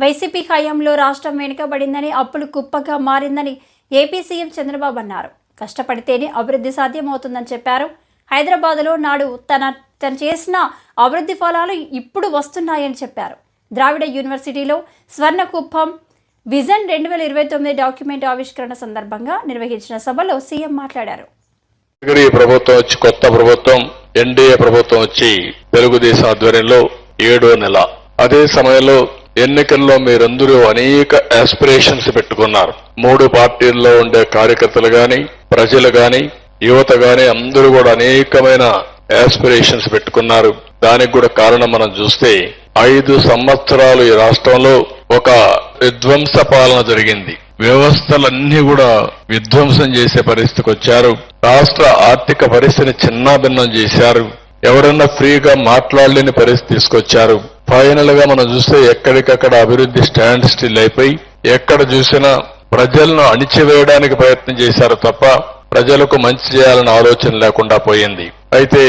YCP హయాంలో రాష్ట్రం వెనుకబడిందని, అప్పులు కుప్పగా మారిందని ఏపీ సీఎం చంద్రబాబు అన్నారు. కష్టపడితేనే అభివృద్ధి సాధ్యమవుతుందని చెప్పారు. హైదరాబాద్లో నాడు తన చేసిన అభివృద్ధి ఫలాలు ఇప్పుడు వస్తున్నాయని చెప్పారు. ద్రావిడ యూనివర్సిటీలో స్వర్ణ కుప్పం విజన్ 2029 డాక్యుమెంట్ ఆవిష్కరణ సందర్భంగా నిర్వహించిన సభలో సీఎం మాట్లాడారు. ప్రభుత్వం వచ్చి కొత్త ప్రభుత్వం ఎన్డీఏ ప్రభుత్వం వచ్చి తెలుగుదేశం ఆధ్వర్యంలో 7వ నెల. అదే సమయంలో ఎన్నికల్లో మీరందరూ అనేక ఆస్పిరేషన్స్ పెట్టుకున్నారు. 3 పార్టీల్లో ఉండే కార్యకర్తలు గాని, ప్రజలు గాని, యువత గాని అందరూ కూడా అనేకమైన ఆస్పిరేషన్స్ పెట్టుకున్నారు. దానికి కూడా కారణం మనం చూస్తే 5 సంవత్సరాలు ఈ రాష్ట్రంలో ఒక విధ్వంస పాలన జరిగింది. వ్యవస్థలన్నీ కూడా విధ్వంసం చేసే పరిస్థితికి వచ్చారు. రాష్ట్ర ఆర్థిక పరిస్థితిని చిన్నాభిన్నం చేశారు. ఎవరన్నా ఫ్రీగా మాట్లాడలేని పరిస్థితి తీసుకొచ్చారు. ఫైనల్ గా మనం చూస్తే ఎక్కడికక్కడ అభివృద్ధి స్టాండ్ స్టిల్ అయిపోయి ఎక్కడ చూసినా ప్రజలను అణిచివేయడానికి ప్రయత్నం చేశారు తప్ప ప్రజలకు మంచి చేయాలన్న ఆలోచన లేకుండా పోయింది. అయితే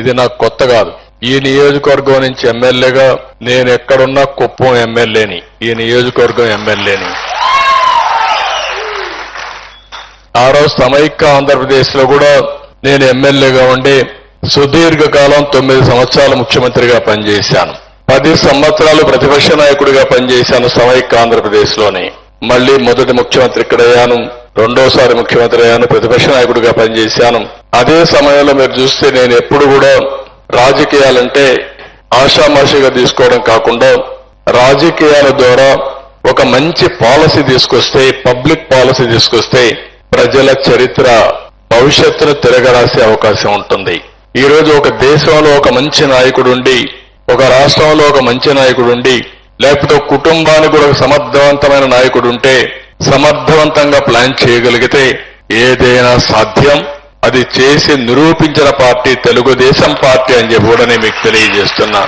ఇది నాకు కొత్త కాదు. ఈ నియోజకవర్గం నుంచి ఎమ్మెల్యేగా నేను ఎక్కడున్నా కుప్పం ఎమ్మెల్యేని, ఈ నియోజకవర్గం ఎమ్మెల్యేని. ఆ రోజు సమైక్య ఆంధ్రప్రదేశ్ లో కూడా నేను ఎమ్మెల్యేగా ఉండి సుదీర్ఘకాలం 9 సంవత్సరాలు ముఖ్యమంత్రిగా పనిచేశాను. 10 సంవత్సరాలు ప్రతిపక్ష నాయకుడిగా పనిచేశాను సమైక్య ఆంధ్రప్రదేశ్ లోనే. మళ్లీ మొదటి ముఖ్యమంత్రి ఇక్కడ అయ్యాను, రెండోసారి ముఖ్యమంత్రి అయ్యాను, ప్రతిపక్ష నాయకుడిగా పనిచేశాను. అదే సమయంలో మీరు చూస్తే నేను ఎప్పుడు కూడా రాజకీయాలంటే ఆషామాషిగా తీసుకోవడం కాకుండా రాజకీయాల ద్వారా ఒక మంచి పాలసీ తీసుకొస్తే, పబ్లిక్ పాలసీ తీసుకొస్తే ప్రజల చరిత్ర భవిష్యత్తును తిరగరాసే అవకాశం ఉంటుంది. ఈ రోజు ఒక దేశంలో ఒక మంచి నాయకుడు ఉండి, ఒక రాష్ట్రంలో ఒక మంచి నాయకుడు ఉండి, లేకపోతే కుటుంబానికి కూడా ఒక సమర్థవంతమైన నాయకుడు ఉంటే సమర్థవంతంగా ప్లాన్ చేయగలిగితే ఏదైనా సాధ్యం. అది చేసి నిరూపించిన పార్టీ తెలుగుదేశం పార్టీ అని చెప్పి కూడా నేను మీకు తెలియజేస్తున్నా.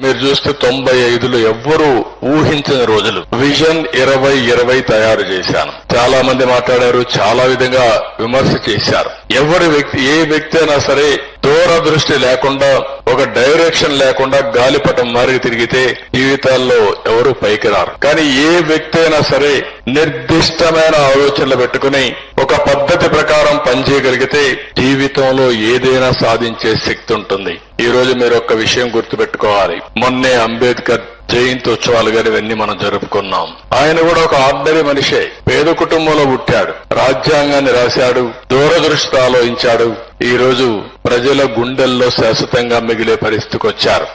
మీరు చూస్తే 95లో ఎవ్వరూ ఊహించని రోజులు. విజన్ 2020 తయారు చేశాను. చాలా మంది మాట్లాడారు, చాలా విధంగా విమర్శ చేశారు. ఏ వ్యక్తి అయినా సరే దూరదృష్టి లేకుండా, ఒక డైరెక్షన్ లేకుండా గాలిపటం మారి తిరిగితే జీవితాల్లో ఎవరు పైకి రారు. కానీ ఏ వ్యక్తి అయినా సరే నిర్దిష్టమైన ఆలోచనలు పెట్టుకుని ఒక పద్ధతి ప్రకారం పనిచేయగలిగితే జీవితంలో ఏదైనా సాధించే శక్తి ఉంటుంది. ఈ రోజు మీరు ఒక్క విషయం గుర్తుపెట్టుకోవాలి. మొన్నే అంబేద్కర్ జయంతి ఉత్సవాలు గాని ఇవన్నీ మనం జరుపుకున్నాం. ఆయన కూడా ఒక ఆర్డినరీ మనిషే. పేద కుటుంబంలో పుట్టాడు, రాజ్యాంగాన్ని రాశాడు, దూరదృష్టి ఆలోచించాడు. ఈ రోజు ప్రజల గుండెల్లో శాశ్వతంగా మిగిలే పరిస్థితికి వచ్చారు.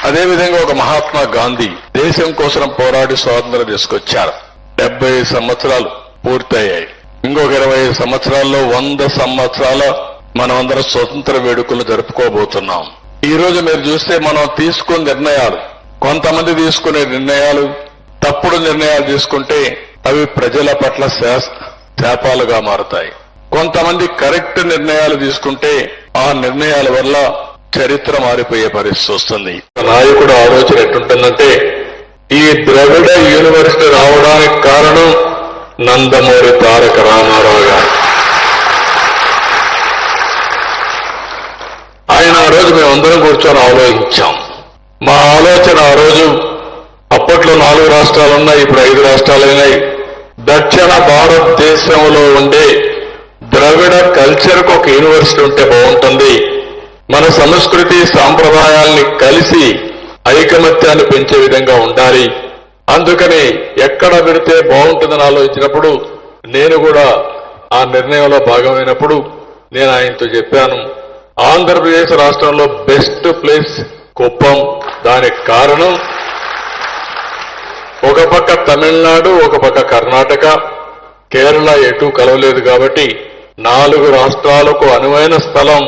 అదేవిధంగా ఒక మహాత్మా గాంధీ దేశం కోసం పోరాడి స్వాతంత్రం తీసుకొచ్చారు. 75 సంవత్సరాలు పూర్తయ్యాయి. ఇంకొక 25 సంవత్సరాల్లో 100 సంవత్సరాల మనమందరం స్వతంత్ర వేడుకలు జరుపుకోబోతున్నాం. ఈ రోజు మీరు చూస్తే మనం తీసుకున్న నిర్ణయాలు, కొంతమంది తీసుకునే నిర్ణయాలు తప్పుడు నిర్ణయాలు తీసుకుంటే అవి ప్రజల పట్ల శాపాలుగా మారుతాయి. కొంతమంది కరెక్ట్ నిర్ణయాలు తీసుకుంటే ఆ నిర్ణయాల వల్ల చరిత్ర మారిపోయే పరిస్థితి వస్తుంది. నాయకుడు ఆలోచన ఎట్టుంటుందంటే, ఈ ద్రవిడ యూనివర్సిటీ రావడానికి కారణం నందమూరి తారక రామారావు గారు. ఆయన ఆ రోజు మేమందరం కూర్చొని ఆలోచించాం. మా ఆలోచన ఆ రోజు, అప్పట్లో 4 రాష్ట్రాలు ఉన్నాయి, ఇప్పుడు 5 రాష్ట్రాలు అయినాయి. దక్షిణ భారతదేశంలో ఉండే ద్రవిడ కల్చర్కు ఒక యూనివర్సిటీ ఉంటే బాగుంటుంది. మన సంస్కృతి సాంప్రదాయాల్ని కలిసి ఐకమత్యాన్ని పెంచే విధంగా ఉండాలి. అందుకని ఎక్కడ పెడితే బాగుంటుందని ఆలోచించినప్పుడు నేను కూడా ఆ నిర్ణయంలో భాగమైనప్పుడు నేను ఆయనతో చెప్పాను, ఆంధ్రప్రదేశ్ రాష్ట్రంలో బెస్ట్ ప్లేస్ కుప్పం. దానికి కారణం ఒక పక్క తమిళనాడు, ఒక పక్క కర్ణాటక, కేరళ ఎటు కలవలేదు కాబట్టి 4 రాష్ట్రాలకు అనువైన స్థలం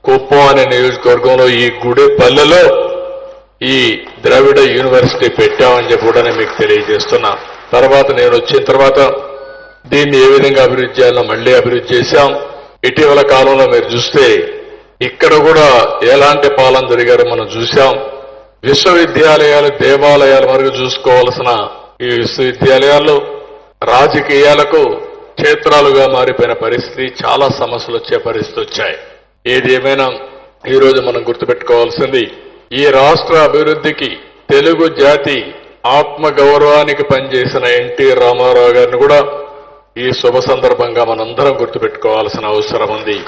కుప్పం అనే నియోజకవర్గంలో ఈ గుడిపల్లెలో ఈ ద్రవిడ యూనివర్సిటీ పెట్టామని చెప్పి కూడా మీకు తెలియజేస్తున్నా. తర్వాత నేను వచ్చిన తర్వాత దీన్ని ఏ విధంగా అభివృద్ధి చేయాలో మళ్లీ అభివృద్ధి చేశాం. ఇటీవల కాలంలో మీరు చూస్తే ఇక్కడ కూడా ఎలాంటి పాలన జరిగారో మనం చూశాం. విశ్వవిద్యాలయాలు, దేవాలయాల వరకు చూసుకోవాల్సిన ఈ విశ్వవిద్యాలయాల్లో రాజకీయాలకు క్షేత్రాలుగా మారిపోయిన పరిస్థితి, చాలా సమస్యలు వచ్చే పరిస్థితి వచ్చాయి. ఏది ఏమైనా ఈ రోజు మనం గుర్తుపెట్టుకోవాల్సింది, ఈ రాష్ట్ర అభివృద్ధికి తెలుగు జాతి ఆత్మ గౌరవానికి పనిచేసిన ఎన్టీ రామారావు గారిని కూడా ఈ శుభ సందర్భంగా మనందరం గుర్తుపెట్టుకోవాల్సిన అవసరం ఉంది.